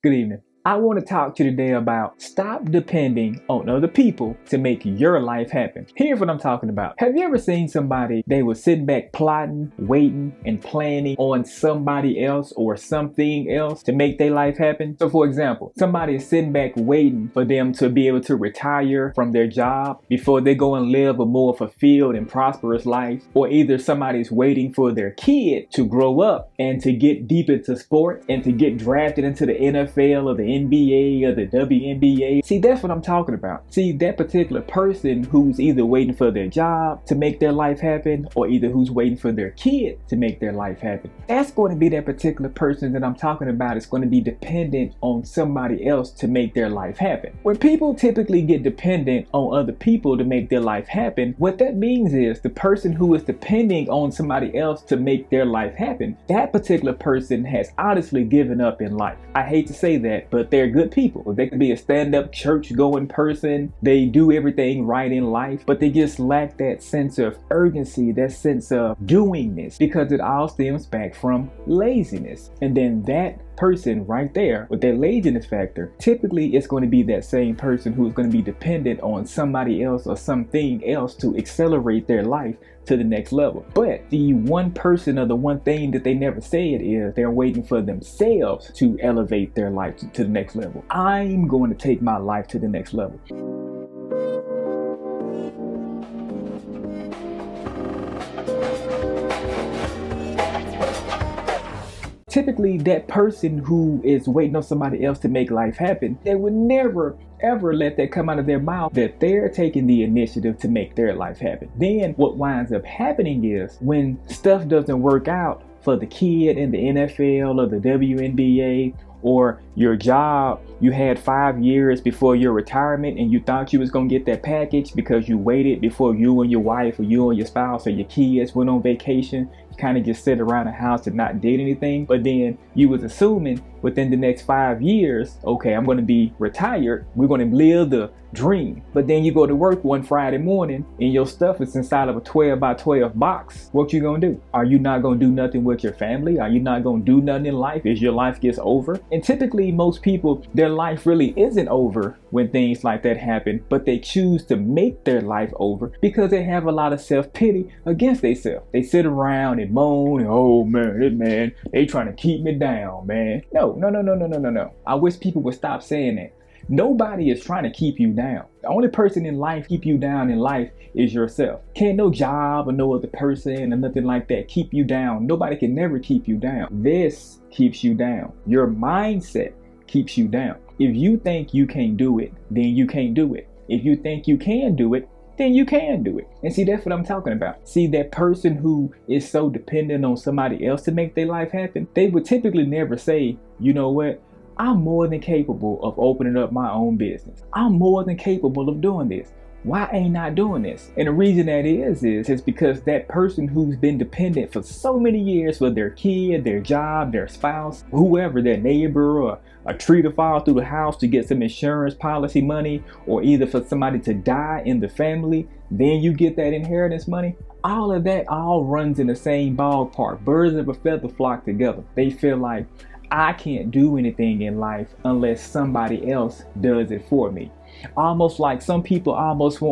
Good evening. I want to talk to you today about stop depending on other people to make your life happen. Here's what I'm talking about. Have you ever seen somebody, they were sitting back plotting, waiting, and planning on somebody else or something else to make their life happen? So for example, somebody is sitting back waiting for them to be able to retire from their job before they go and live a more fulfilled and prosperous life. Or either somebody's waiting for their kid to grow up and to get deep into sports and to get drafted into the NFL or the NBA or the WNBA. See, that's what I'm talking about. See, that particular person who's either waiting for their job to make their life happen or either who's waiting for their kid to make their life happen. That's going to be that particular person that I'm talking about. It's going to be dependent on somebody else to make their life happen. When people typically get dependent on other people to make their life happen, what that means is the person who is depending on somebody else to make their life happen, that particular person has honestly given up in life. I hate to say that, but they're good people. They could be a stand-up church-going person. They do everything right in life, but they just lack that sense of urgency, that sense of doingness, because it all stems back from laziness. And then that person right there with that laziness factor, typically it's going to be that same person who is going to be dependent on somebody else or something else to accelerate their life to the next level. But the one person or the one thing that they never said is they're waiting for themselves to elevate their life to the next level. I'm going to take my life to the next level. Typically, that person who is waiting on somebody else to make life happen, they would never ever let that come out of their mouth that they're taking the initiative to make their life happen. Then what winds up happening is when stuff doesn't work out for the kid in the NFL or the WNBA or your job, you had 5 years before your retirement and you thought you was going to get that package because you waited before you and your wife or you and your spouse or your kids went on vacation. You kind of just sit around the house and not did anything. But then you was assuming within the next 5 years, okay, I'm going to be retired. We're going to live the dream. But then you go to work one Friday morning and your stuff is inside of a 12 by 12 box. What you going to do? Are you not going to do nothing with your family? Are you not going to do nothing in life as your life gets over? And typically most people, their life really isn't over when things like that happen, but they choose to make their life over because they have a lot of self-pity against themselves. They sit around and moan, and, oh man, they trying to keep me down, man. No. I wish people would stop saying that. Nobody is trying to keep you down. The only person in life keep you down in life is yourself. Can't no job or no other person or nothing like that keep you down. Nobody can never keep you down. This keeps you down. Your mindset keeps you down. If you think you can't do it, then you can't do it. If you think you can do it, then you can do it. And see, that's what I'm talking about. See, that person who is so dependent on somebody else to make their life happen, they would typically never say, you know what? I'm more than capable of opening up my own business. I'm more than capable of doing this. Why ain't I doing this? And the reason that is because that person who's been dependent for so many years for their kid, their job, their spouse, whoever, their neighbor, or a tree to fall through the house to get some insurance policy money, or either for somebody to die in the family, then you get that inheritance money. All of that all runs in the same ballpark. Birds of a feather flock together. They feel like, I can't do anything in life unless somebody else does it for me. Almost like some people almost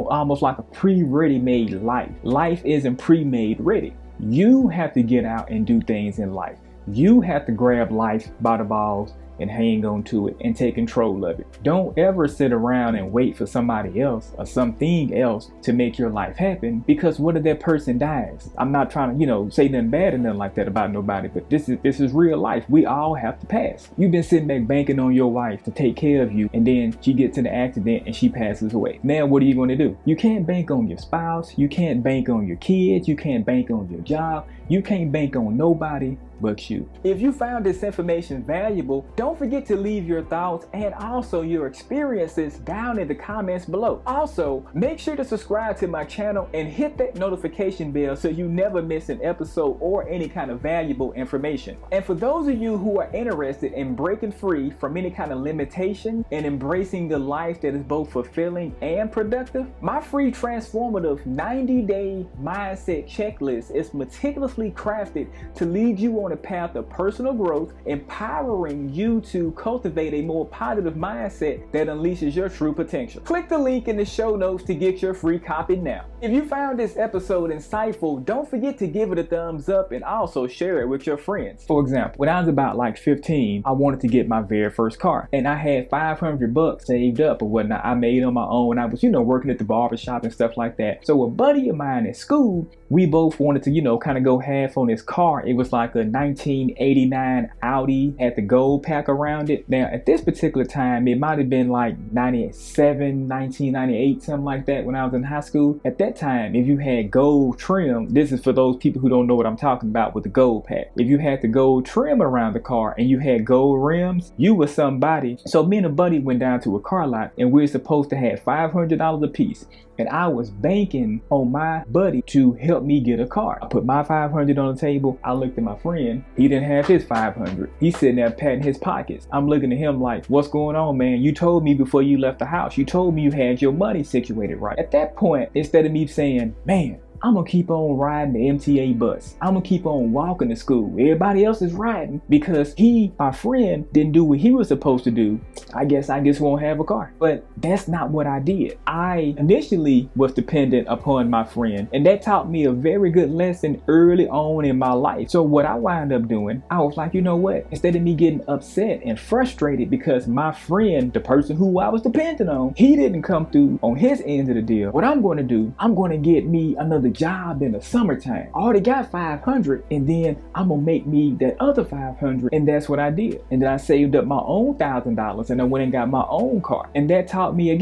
like a pre-ready-made life. Life isn't pre-made ready. You have to get out and do things in life. You have to grab life by the balls and hang on to it and take control of it. Don't ever sit around and wait for somebody else or something else to make your life happen, because what if that person dies? I'm not trying to, say nothing bad or nothing like that about nobody, but this is real life. We all have to pass. You've been sitting back banking on your wife to take care of you, and then she gets in an accident and she passes away. Now what are you going to do? You can't bank on your spouse. You can't bank on your kids. You can't bank on your job. You can't bank on nobody but you. If you found this information valuable, don't forget to leave your thoughts and also your experiences down in the comments below. Also, make sure to subscribe to my channel and hit that notification bell so you never miss an episode or any kind of valuable information. And for those of you who are interested in breaking free from any kind of limitation and embracing the life that is both fulfilling and productive, my free transformative 90-day mindset checklist is meticulously purposely crafted to lead you on a path of personal growth, empowering you to cultivate a more positive mindset that unleashes your true potential. Click the link in the show notes to get your free copy now. If you found this episode insightful, don't forget to give it a thumbs up and also share it with your friends. For example, when I was about like 15, I wanted to get my very first car, and I had $500 saved up or whatnot. I made on my own. I was, working at the barbershop and stuff like that. So a buddy of mine at school, we both wanted to, kind of go half on this car. It was like a 1989 Audi, had the gold pack around it. Now, at this particular time, it might have been like 1998, something like that when I was in high school. At that time, if you had gold trim, this is for those people who don't know what I'm talking about with the gold pack. If you had the gold trim around the car and you had gold rims, you were somebody. So me and a buddy went down to a car lot, and we were supposed to have $500 a piece. And I was banking on my buddy to help me get a car. I put my $500 on the table. I looked at my friend. He didn't have his $500. He's sitting there patting his pockets. I'm looking at him like, what's going on, man? You told me before you left the house. You told me you had your money situated right. At that point, instead of me saying, man, I'm gonna keep on riding the MTA bus. I'm gonna keep on walking to school. Everybody else is riding because my friend, didn't do what he was supposed to do. I guess I just won't have a car. But that's not what I did. I initially was dependent upon my friend, and that taught me a very good lesson early on in my life. So what I wound up doing, I was like, you know what? Instead of me getting upset and frustrated because my friend, the person who I was dependent on, he didn't come through on his end of the deal. What I'm going to do, I'm going to get me another job in the summertime. I already got $500, and then I'm gonna make me that other $500, and that's what I did. And then I saved up my own $1,000, and I went and got my own car. And that taught me a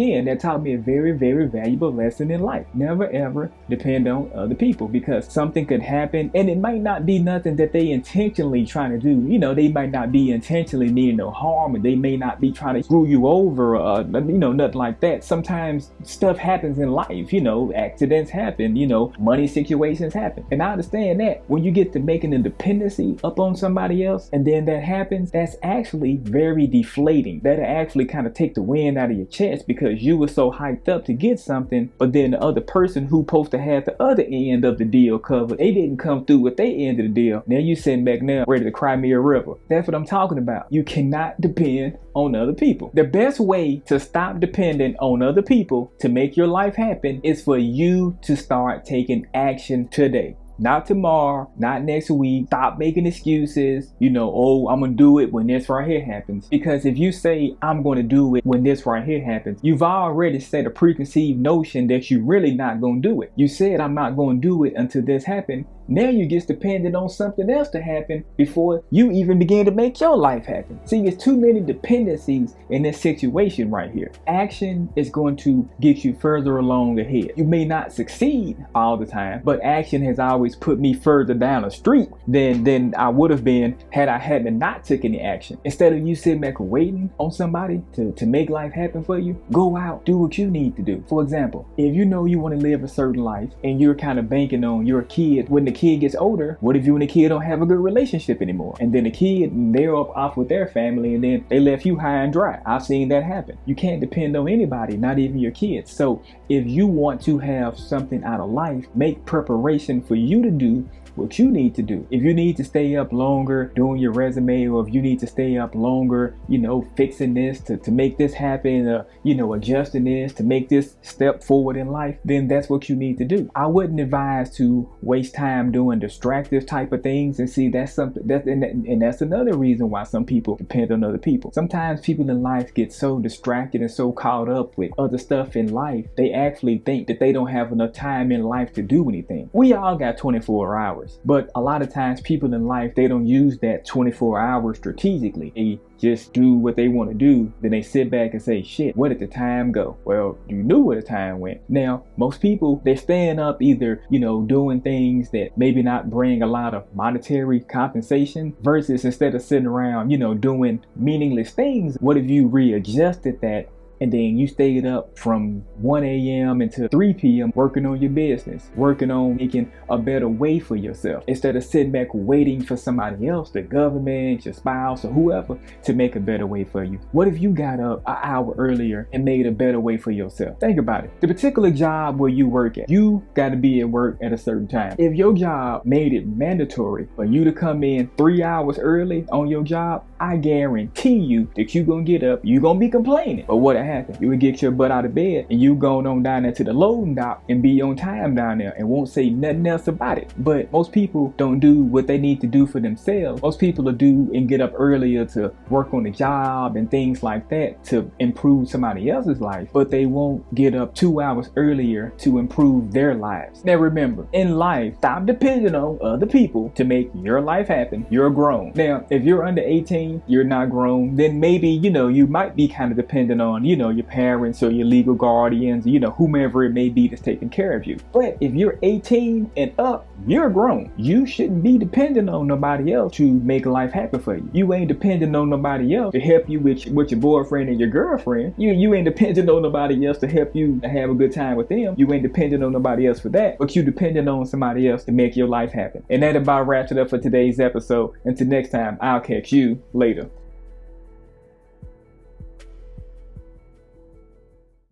very, very valuable lesson in life. Never ever depend on other people, because something could happen, and it might not be nothing that they intentionally trying to do. They might not be intentionally meaning no harm, and they may not be trying to screw you over, nothing like that. Sometimes stuff happens in life, accidents happen, money situations happen. And I understand that when you get to making a dependency up on somebody else, and then that happens, that's actually very deflating. That'll actually kind of take the wind out of your chest, because you were so hyped up to get something, but then the other person who supposed to have the other end of the deal covered, they didn't come through with their end of the deal. Now you sitting back now ready to cry me a river. That's what I'm talking about. You cannot depend on other people. The best way to stop depending on other people to make your life happen is for you to start taking action today. Not tomorrow, not next week. Stop making excuses. I'm going to do it when this right here happens. Because if you say, I'm going to do it when this right here happens, you've already set a preconceived notion that you're really not going to do it. You said, I'm not going to do it until this happens. Now you get dependent on something else to happen before you even begin to make your life happen. See, there's too many dependencies in this situation right here. Action is going to get you further along ahead. You may not succeed all the time, but action has always put me further down the street than I would have been had I hadn't not took any action. Instead of you sitting back waiting on somebody to make life happen for you, go out, do what you need to do. For example, if you know you want to live a certain life and you're kind of banking on your kid, when the kid gets older, what if you and the kid don't have a good relationship anymore? And then the kid, they're off with their family, and then they left you high and dry. I've seen that happen. You can't depend on anybody, not even your kids. So if you want to have something out of life, make preparation for you to do what you need to do. If you need to stay up longer doing your resume, or if you need to stay up longer, fixing this to make this happen, adjusting this to make this step forward in life, then that's what you need to do. I wouldn't advise to waste time doing distractive type of things. And see, that's something and that's another reason why some people depend on other people. Sometimes people in life get so distracted and so caught up with other stuff in life, they actually think that they don't have enough time in life to do anything. We all got 24 hours. But a lot of times people in life, they don't use that 24 hours strategically. They just do what they want to do. Then they sit back and say, shit, where did the time go? Well, you knew where the time went. Now, most people, they're staying up either, doing things that maybe not bring a lot of monetary compensation, versus instead of sitting around, doing meaningless things, what if you readjusted that and then you stayed up from 1 a.m. until 3 p.m. working on your business, working on making a better way for yourself, instead of sitting back waiting for somebody else, the government, your spouse, or whoever, to make a better way for you? What if you got up an hour earlier and made a better way for yourself? Think about it. The particular job where you work at, you got to be at work at a certain time. If your job made it mandatory for you to come in 3 hours early on your job, I guarantee you that you're going to get up, you're going to be complaining. But what'll happen? You will get your butt out of bed and you going on down there to the loading dock and be on time down there and won't say nothing else about it. But most people don't do what they need to do for themselves. Most people will do and get up earlier to work on the job and things like that to improve somebody else's life, but they won't get up 2 hours earlier to improve their lives. Now remember, in life, stop depending on other people to make your life happen. You're grown. Now, if you're under 18, you're not grown, then maybe, you might be kind of dependent on, your parents or your legal guardians, whomever it may be that's taking care of you. But if you're 18 and up, you're grown. You shouldn't be dependent on nobody else to make life happen for you. You ain't dependent on nobody else to help you with your boyfriend and your girlfriend. You ain't dependent on nobody else to help you to have a good time with them. You ain't dependent on nobody else for that, but you dependent on somebody else to make your life happen. And that about wraps it up for today's episode. Until next time, I'll catch you later.